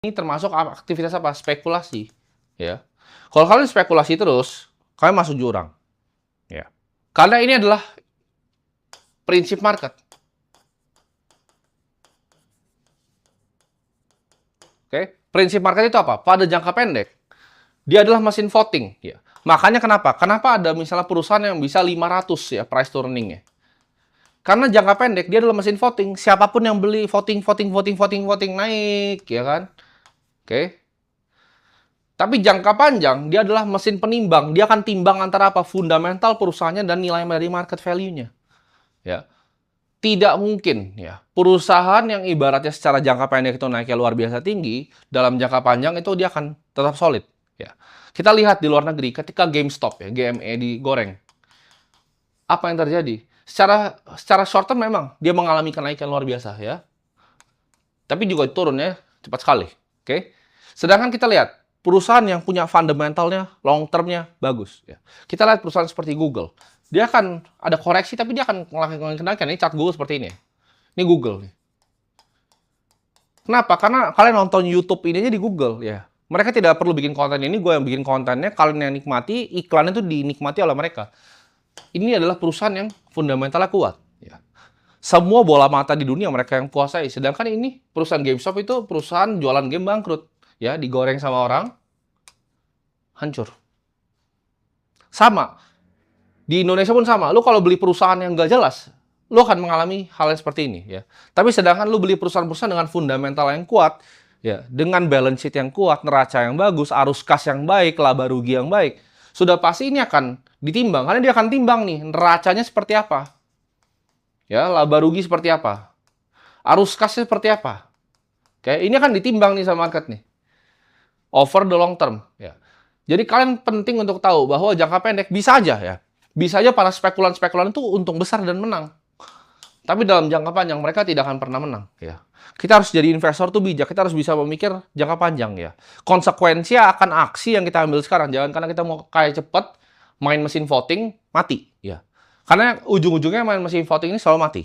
Ini termasuk aktivitas apa? Spekulasi, ya. Kalau kalian spekulasi terus, kalian masuk jurang, ya. Karena ini adalah prinsip market. Oke, prinsip market itu apa? Pada jangka pendek, dia adalah mesin voting, ya. Makanya kenapa? Kenapa ada misalnya perusahaan yang bisa 500 ya price to earning-nya? Karena jangka pendek dia adalah mesin voting. Siapapun yang beli voting naik, ya kan? Oke. Tapi jangka panjang, dia adalah mesin penimbang. Dia akan timbang antara apa? Fundamental perusahaannya dan nilai dari market value-nya. Ya. Tidak mungkin ya. Perusahaan yang ibaratnya secara jangka pendek itu naiknya luar biasa tinggi, dalam jangka panjang itu dia akan tetap solid. Ya. Kita lihat di luar negeri ketika GameStop ya, GME digoreng. Apa yang terjadi? Secara short term memang dia mengalami kenaikan luar biasa ya. Tapi juga turunnya cepat sekali. Oke. Sedangkan kita lihat perusahaan yang punya fundamentalnya, long termnya bagus. Ya. Kita lihat perusahaan seperti Google. Dia akan ada koreksi, tapi dia akan melakukan kenaikan. Ini chart Google seperti ini. Ini Google. Kenapa? Karena kalian nonton YouTube ini aja di Google. Ya. Mereka tidak perlu bikin konten ini, gue yang bikin kontennya. Kalian yang nikmati, iklannya itu dinikmati oleh mereka. Ini adalah perusahaan yang fundamentalnya kuat. Ya. Semua bola mata di dunia mereka yang kuasai. Sedangkan ini perusahaan GameStop itu perusahaan jualan game bangkrut. Ya, digoreng sama orang, hancur. Sama. Di Indonesia pun sama. Lu kalau beli perusahaan yang nggak jelas, lu akan mengalami hal yang seperti ini. Ya. Tapi sedangkan lu beli perusahaan-perusahaan dengan fundamental yang kuat, ya, dengan balance sheet yang kuat, neraca yang bagus, arus kas yang baik, laba rugi yang baik, sudah pasti ini akan ditimbang. Karena dia akan timbang nih, neracanya seperti apa. Ya, laba rugi seperti apa. Arus kasnya seperti apa. Oke, ini akan ditimbang nih sama market nih. Over the long term. Ya. Jadi kalian penting untuk tahu bahwa jangka pendek bisa aja ya. Bisa aja para spekulan-spekulan itu untung besar dan menang. Tapi dalam jangka panjang mereka tidak akan pernah menang. Ya. Kita harus jadi investor tuh bijak. Kita harus bisa memikir jangka panjang ya. Konsekuensi akan aksi yang kita ambil sekarang. Jangan karena kita mau kaya cepat, main mesin voting, mati. Ya. Karena ujung-ujungnya main mesin voting ini selalu mati.